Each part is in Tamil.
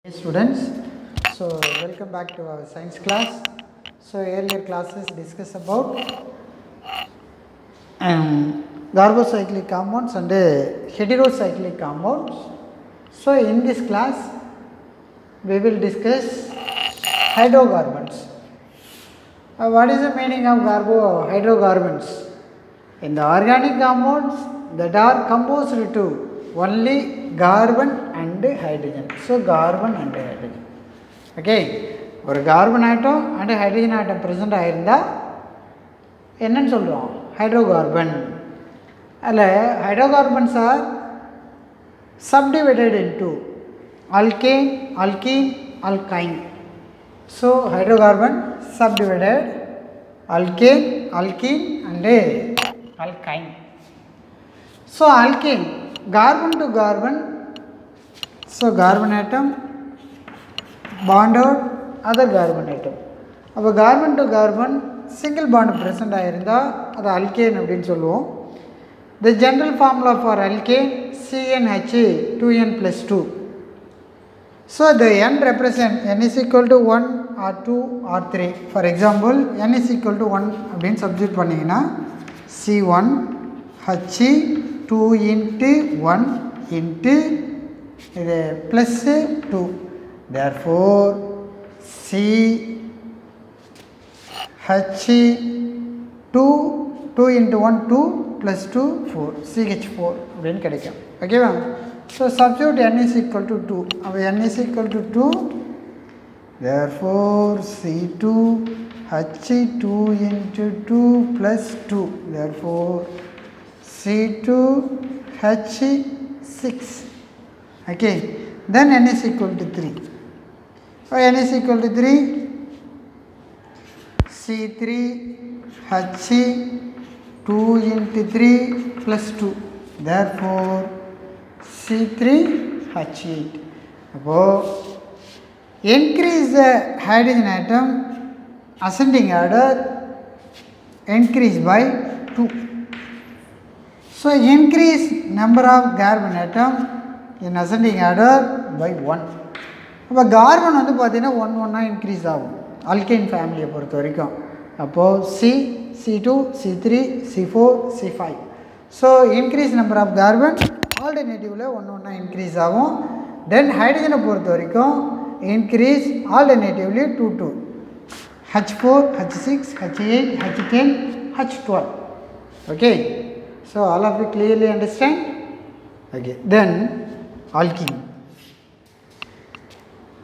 Hey students, so welcome back to our science class. So earlier classes discussed about carbocyclic compounds and heterocyclic compounds. So in this class we will discuss hydrocarbons. What is the meaning of hydrocarbons? In the organic compounds that are composed to only carbon and hydrogen. So carbon and hydrogen. Okay, or carbon atom and hydrogen atom present ஆயிருந்தா என்னன்னு சொல்றோம்? Hydrocarbon. Hydrocarbons are subdivided into alkane, alkene, alkyne. So hydrocarbon subdivided alkane, alkene and alkyne. So alkane, carbon to carbon, so carbon atom bonded other carbon atom. அப்போ carbon to carbon single bond present ஆயிருந்தா அது alkane அப்படினு சொல்லுவோம். The general formula for alkane CnH2n plus 2. So the n represent n is equal to 1 or 2 or 3. For example, n is equal to 1 அப்படினு substitute பண்ணீங்கன்னா C1 H 2 into 1 into இது plus 2. Therefore C H 2 into 1 2 plus 2 4 CH4 அப்படின்னு கிடைக்கும். ஓகேவா? So substitute n is equal to 2. அப்போ n is equal to 2. Therefore C2 H2 into 2 plus 2. Therefore C2 H6. Okay. Then n is equal to 3. So n is equal to 3. C3 H2 into 3 plus 2. Therefore C3 H8. Now increase the hydrogen atom ascending order increase by 2. So increase number of carbon atom in ascending order by 1. அப்போ கார்பன் வந்து பார்த்தீங்கன்னா 1 இன்க்ரீஸ் ஆகும் அல்கைன் ஃபேமிலியை பொறுத்த வரைக்கும். அப்போது C2 C3 C4 C5. So increase number of carbon ஆல்டர்னேட்டிவில் 1 இன்க்ரீஸ் ஆகும். தென் ஹைட்ரஜனை பொறுத்த வரைக்கும் increase alternatively 2 H4 H6 H8 H10 H12. Okay, so all of you clearly understand? Okay, then alkene.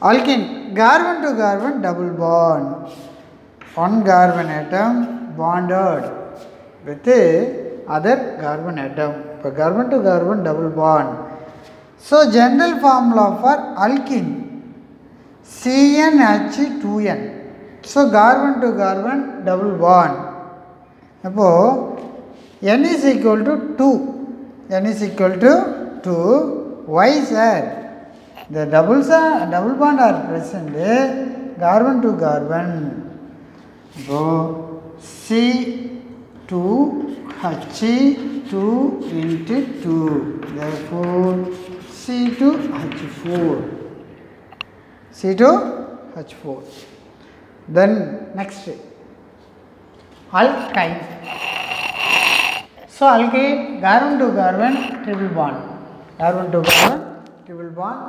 Alkene, carbon to carbon double bond. One carbon atom bonded with other carbon atom. For carbon to carbon double bond. So general formula for alkene CnH2n. So carbon to carbon double bond. அப்போ n is equal to 2. n is equal to 2. Why sir? The double bond are present carbon to carbon. So C2 H2 into 2. Therefore C2 H4. C2 H4. Then next alkyne. So alkyne, carbon to carbon triple bond. Carbon to carbon triple bond.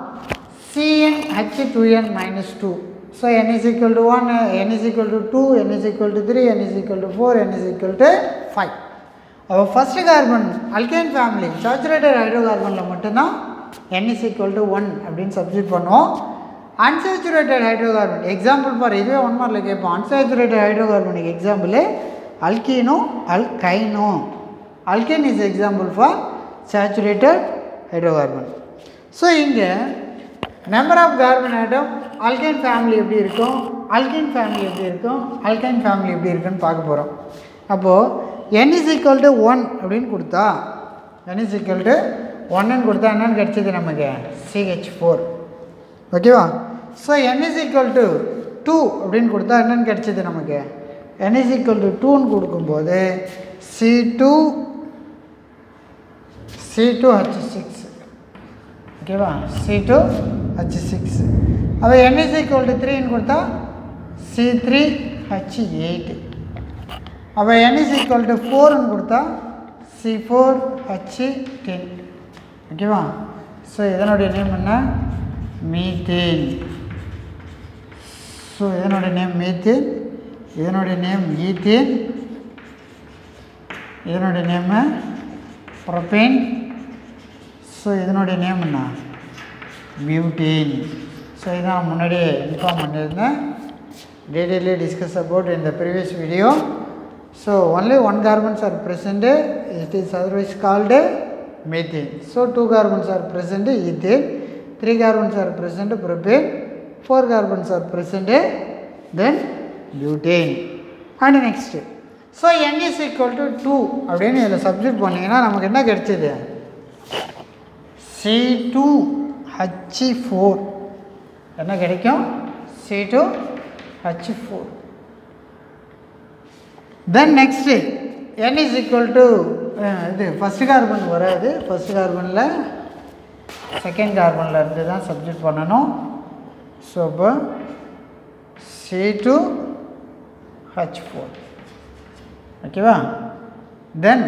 CnH2n minus 2. So n is equal to 1, n is equal to 2, n is equal to 3, n is equal to 4, n is equal to 5. Our first carbon alkyne family saturated hydrocarbon la mattumdhaan n is equal to 1 அப்படினு substitute பண்ணுவோம். Unsaturated hydrocarbon example for இதுவே 1 மார்க்ல கேட்போம். Unsaturated hydrocarbon example alkeno, alkyno. Alkane is example for saturated hydrocarbon. So இங்க number of carbon atom alkane family எப்படி இருக்கும், alkene family எப்படி இருக்கும், alkyne family எப்படி இருக்குன்னு பார்க்க போறோம். அப்போ n is equal to 1 அப்படினு கொடுத்தா n is equal to 1 ன்னு கொடுத்தா என்னன்னு கிடைச்சது நமக்கு CH4. ஓகேவா? So n is equal to 2 அப்படினு கொடுத்தா என்னன்னு கிடைச்சது நமக்கு n is equal to 2 ன்னு கொடுக்கும்போது C2 H6. ஓகேவா? C2H6. அப்போ n is equal to 3 கொடுத்தா C3H8. அப்போ n is equal to 4 கொடுத்தா C4H10. ஓகேவா? ஸோ இதனுடைய நேம் என்ன? மீத்தேன். ஸோ இதனுடைய நேம் மீத்தேன், இதனுடைய நேம் ஈத்தேன், இதனுடைய நேம் ப்ரொபேன். ஸோ இதனுடைய நேம் என்ன? பியூட்டேன். ஸோ இதான் முன்னாடியே இன்ஃபார்ம் பண்ணியிருந்தேன். Detailly discuss about in the previous video. So only one carbons are present, it is otherwise called methane. So 2 carbons are present, ethane. 3 carbons are present, propane. 4 carbons are present, then butane. And next, so n is equal to 2 அப்படின்னு இதில் சப்ஸ்டிட் பண்ணிங்கன்னா நமக்கு என்ன கிடைச்சது? C2H4 என்ன கிடைக்கும்? C2H4. Then next, n is equal to இது ஃபஸ்ட் கார்பன் வராது, ஃபஸ்ட் கார்பனில் செகண்ட் கார்பனில் இருந்து தான் சப்ஸ்டிட் பண்ணணும். ஸோ இப்போ C2H4. ஓகேவா? தென்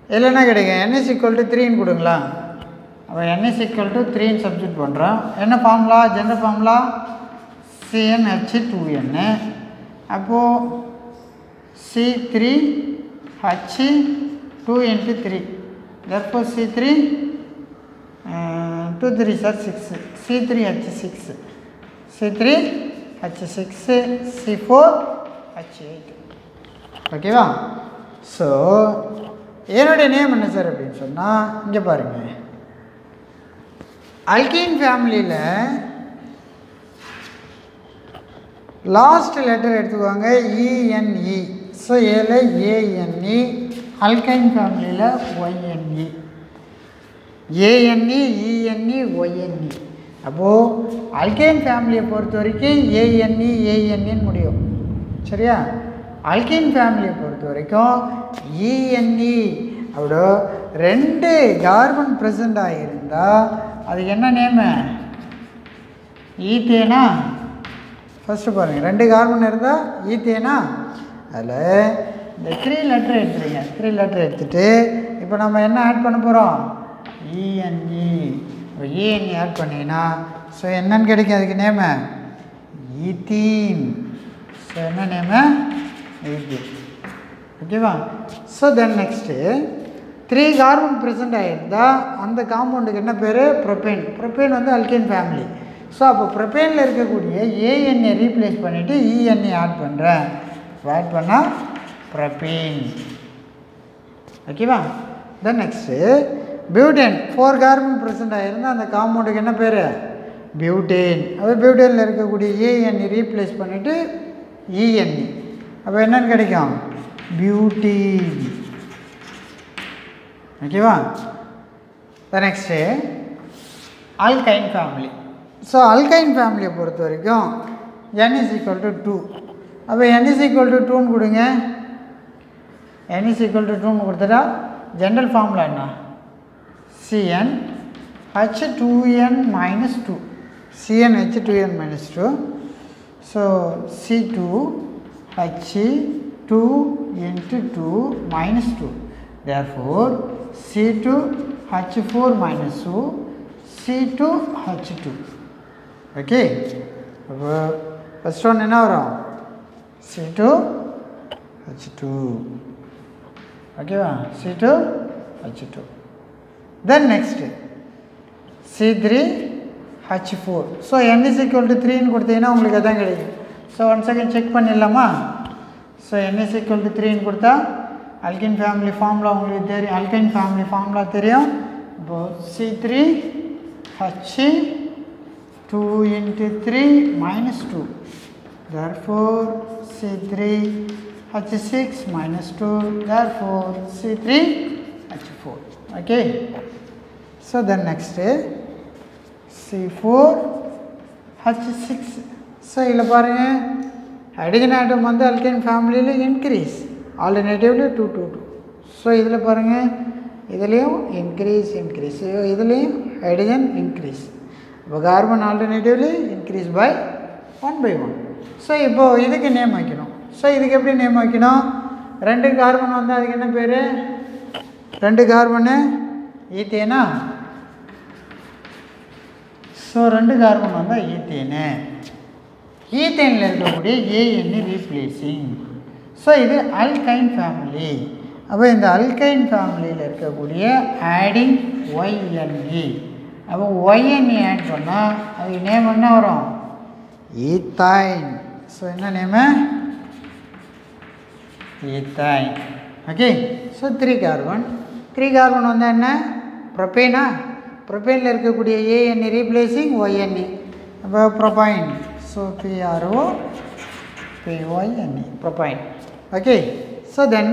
இதில் என்ன கிடைக்கும்? n is equal to 3 கொடுங்களா? அப்போ n is equal to 3 substitute பண்ணுறோம். என்ன ஃபார்முலா? General formula CnH2n. அப்போது C3H2 into 3. Therefore C3 2 3 are 6. C3H6. C3H6 C4H8. ஓகேவா? ஸோ என்னுடைய நேம் என்ன சார் அப்படின்னு சொன்னால் இங்கே பாருங்கள், அல்கீன் ஃபேமிலியில் லாஸ்ட் லெட்டர் எடுத்துக்குவாங்க ENE. ஸோ ஏல ANE, அல்கைன் ஃபேமிலியில் YNE, ANE ENE YNE. அப்போது அல்கைன் ஃபேமிலியை பொறுத்த வரைக்கும் ANE ANEன்னு முடியும். சரியா? அல்கைன் ஃபேமிலியை பொறுத்த வரைக்கும் ENE அப்படி 2 கார்பன் ப்ரெசண்ட் ஆகியிருந்தால் அது என்ன நேமு? ஈத்தேனா? ஃபஸ்ட்டு பாருங்கள், 2 கார்பன் இருந்தால் ஈத்தேனா? அதில் இந்த 3 லெட்டர் எடுத்துருங்க. 3 லெட்டர் எடுத்துகிட்டு இப்போ நம்ம என்ன ஆட் பண்ண போகிறோம்? ENE. இப்போ ENE ஆட் பண்ணிங்கன்னா ஸோ என்னன்னு கிடைக்கும்? அதுக்கு நேமு ஈத்தீன். ஸோ என்ன நேமு? ஈத்தீன். ஓகேவா? So then next 3 carbon present ஆகிருந்தால் அந்த காம்பவுண்டுக்கு என்ன பேர்? ப்ரொபேன். ப்ரொபேன் வந்து அல்கேன் ஃபேமிலி. ஸோ அப்போ ப்ரொபேனில் இருக்கக்கூடிய ANA ரீப்ளேஸ் பண்ணிவிட்டு ENA ஆட் பண்ணுறேன். ஆட் பண்ணால் ப்ரொபேன். ஓகேவா? Then next butane. 4 carbon present ஆகிருந்தால் அந்த காம்பவுண்டுக்கு என்ன பேர்? பியூட்டேன். அப்போ பியூட்டேனில் இருக்கக்கூடிய ANA ரீப்ளேஸ் பண்ணிவிட்டு ENE. அப்போ என்னன்னு கிடைக்கும்? பியூட்டீன். ஓகேவா? Then next alkyne family. So alkyne ஃபேமிலியை பொறுத்த வரைக்கும் n is equal to 2. அப்போ n is equal to 2ன்னு கொடுங்க. n is equal to 2ன்னு கொடுத்துட்டா ஜென்ரல் ஃபார்முலா என்ன? CnH2n minus 2. CnH2n minus 2. So C2H2 into 2 minus 2. Therefore C2H4 minus 2 C2H2. Okay? அப்போ ஃபஸ்ட் ஒன் என்ன வரும்? C2H2. ஓகேவா? C2H2. Then next C3H4. So n is equal to 3ன்னு கொடுத்தீங்கன்னா உங்களுக்கு அதான் கிடைக்கும். ஸோ ஒன் செகண்ட் செக் பண்ணிடலாமா? So n is equal to 3ன்னு கொடுத்தா அல்கைன் ஃபேமிலி ஃபார்முலா உங்களுக்கு தெரியும். அல்கைன் ஃபேமிலி ஃபார்முலா தெரியும். இப்போது C3H2 into 3 minus 2. Therefore C3H6 minus 2. Therefore C3H4. Okay? So then next C4H6. So இதில் பாருங்கள், ஹைட்ரஜன் ஆட்டம் வந்து அல்கைன் ஃபேமிலியில் இன்க்ரீஸ், ஆல்டர்னேட்டிவ்லி 2 2 2. ஸோ இதில் பாருங்கள், இதுலேயும் இன்க்ரீஸ், இதுலேயும் ஹைட்ரஜன் இன்க்ரீஸ். இப்போ carbon alternatively increase by 1 by 1. So இப்போது இதுக்கு நேம் வைக்கணும். ஸோ இதுக்கு எப்படி நேம் வைக்கணும்? 2 கார்பன் வந்து அதுக்கு என்ன பேர்? 2 கார்பனு ஈத்தேனா. ஸோ 2 கார்பன் வந்தால் ஈத்தேனு. ஈத்தேனில் இருக்கக்கூடிய ஏஎன் ரீப்ளேசிங். ஸோ இது அல்கைன் ஃபேமிலி. அப்போ இந்த அல்கைன் ஃபேமிலியில் இருக்கக்கூடிய ஆடிங் ஒய்என்இ. அப்போ ஒய்என்இ ஆட் பண்ணால் அதுக்கு நேம் என்ன வரும்? ஈத்தைன். ஸோ என்ன name? Ethyne. Okay. So 3 carbon. 3 carbon வந்தால் என்ன? ப்ரொபேனா. ப்ரொபேனில் இருக்கக்கூடிய ஏஎன்இ ரீப்ளேசிங் ஒய்என்இ. அப்போ propyne. So PRO PYNE propyne. Okay. So then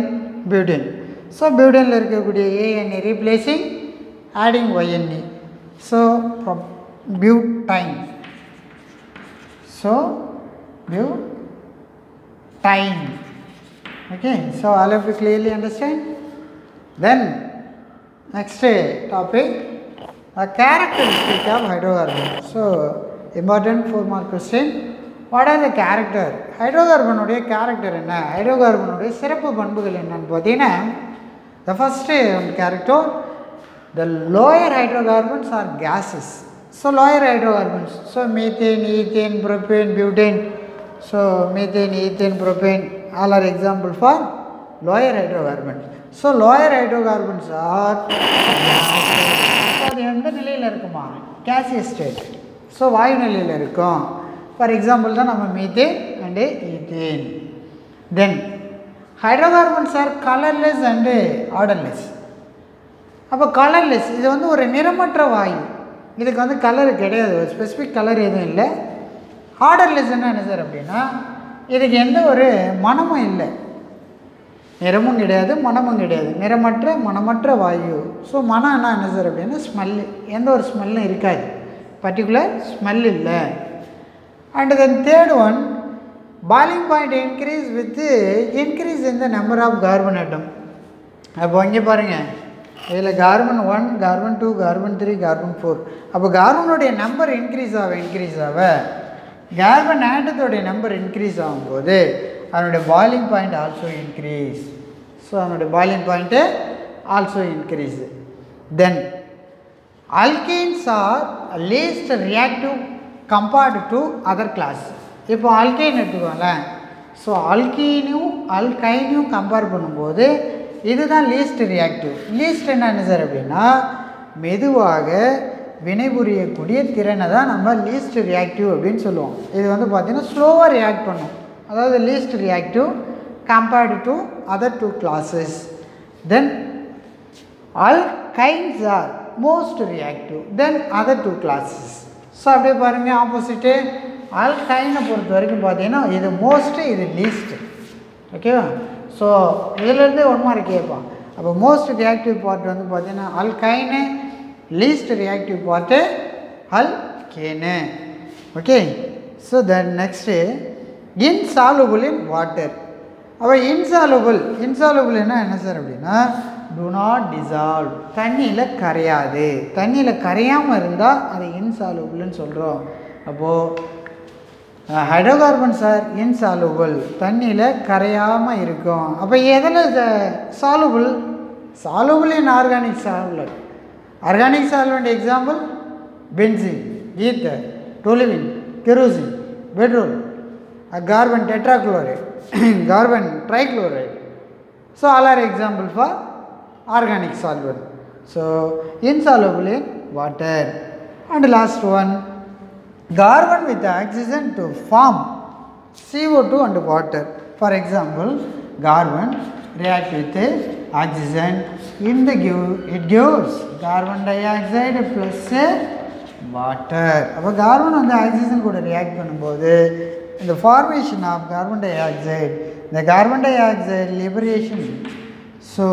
butane. So பியூட்டேனில் இருக்கக்கூடிய A N E replacing adding YNE. So butane. So butane. Okay, so all of you clearly understand? Then next topic, a characteristic of hydrocarbon. So important 4 mark question. What are the character? Hydrocarbon உடைய character என்ன? Hydrocarbon உடைய சிறப்பு பண்புகள் என்னன்னு பார்த்தீங்கன்னா, the first character, the lower hydrocarbons are gases. So lower hydrocarbons, so methane, ethane, propane, butane. So methane, ethane, propane, all are example for lower hydrocarbons. So lower hydrocarbons are அது எந்த நிலையில் இருக்குமா? gaseous state. ஸோ வாயு நிலையில் இருக்கும். ஃபார் எக்ஸாம்பிள் தான் நம்ம methane and ethane. Then hydrocarbons are colourless and odourless. அப்போ கலர்லெஸ் இது வந்து ஒரு நிறமற்ற வாயு. இதுக்கு வந்து கலர் கிடையாது, ஒரு ஸ்பெசிஃபிக் கலர் எதுவும் இல்லை. ஆர்டர்லெஸ் என்ன சார் அப்படின்னா, இதுக்கு எந்த ஒரு மனமும் இல்லை, நிறமும் கிடையாது மனமும் கிடையாது, நிறமற்ற மனமற்ற வாயு. ஸோ மனம் என்ன சார் அப்படின்னா ஸ்மெல்லு, எந்த ஒரு ஸ்மெல்லும் இருக்காது, பர்டிகுலர் ஸ்மெல் இல்லை. And then third one, boiling point increase in the number of carbon atom. அப்போ இங்கே பாருங்கள், இதில் கார்பன் 1, கார்பன் 2, கார்பன் 3, கார்பன் 4. அப்போ கார்பனுடைய நம்பர் இன்க்ரீஸ் ஆக கார்பன் ஆட்டத்தோடைய நம்பர் இன்க்ரீஸ் ஆகும்போது அதனுடைய boiling point also increase. So அதனுடைய boiling point also increase. Then alkenes are least reactive compared to other class. இப்போ அல்கைன் எடுத்துக்கோங்களேன். ஸோ அல்கைனையும் கம்பேர் பண்ணும்போது இதுதான் லீஸ்ட் ரியாக்டிவ். லீஸ்ட் என்ன சார் அப்படின்னா, மெதுவாக வினைபுரியக்கூடிய திறனை தான் நம்ம லீஸ்ட் ரியாக்டிவ் அப்படின்னு சொல்லுவோம். இது வந்து பார்த்திங்கன்னா ஸ்லோவாக ரியாக்ட் பண்ணும், அதாவது least reactive compared to other 2 classes. Then alkynes are most reactive than other 2 classes. So அப்படியே பாருங்கள், ஆப்போசிட்டு அல்கைனை பொறுத்த வரைக்கும் பார்த்தீங்கன்னா இது மோஸ்ட்டு, இது லீஸ்ட்டு. ஓகேவா? ஸோ இதிலேருந்தே 1 மார்க் கேட்பான். அப்போ மோஸ்ட் ரியாக்டிவ் பார்ட் வந்து பார்த்தீங்கன்னா alkyne, least reactive part alkane. Okay. So then next insoluble in water. அப்போ இன்சாலுபிள் என்ன சார் அப்படின்னா, do not dissolve, தண்ணியில் கரையாது. தண்ணியில் கரையாமல் இருந்தால் அது இன்சாலுபிள்னு சொல்கிறோம். அப்போது ஹைட்ரோகார்பன்ஸ் ஆர் இன்சாலுபிள், தண்ணியில் கரையாமல் இருக்கும். அப்போ எதில் soluble in organic solvent. Organic solvent example benzene, ether, toluene, kerosene, petrol, carbon tetrachloride, carbon trichloride. So all are example for organic solvent. So insoluble in water. And last one, carbon with oxygen to form CO2 and water. For example, carbon react with oxygen in the it gives carbon dioxide plus water. அப்போ கார்பன் வந்து ஆக்சிஜன் கூட ரியாக்ட் பண்ணும்போது இந்த formation of carbon dioxide, இந்த carbon dioxide liberation. So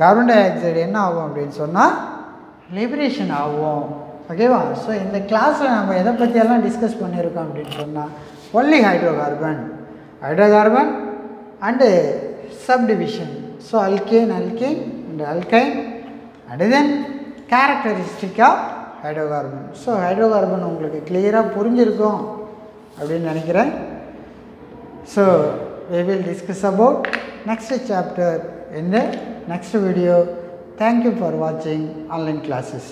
carbon dioxide என்ன ஆகும் அப்படின்னு சொன்னால் லிபரேஷன் ஆகும். ஓகேவா? ஸோ இந்த கிளாஸில் நம்ம எதை பற்றியெல்லாம் டிஸ்கஸ் பண்ணியிருக்கோம் அப்படின்னு சொன்னால் only hydrocarbon and subdivision. So alkane and alkyne, and then characteristic of hydrocarbon. So hydrocarbon உங்களுக்கு கிளியராக புரிஞ்சிருக்கும் அப்படின்னு நினைக்கிறேன். So we will discuss about next chapter in the next video. Thank you for watching online classes.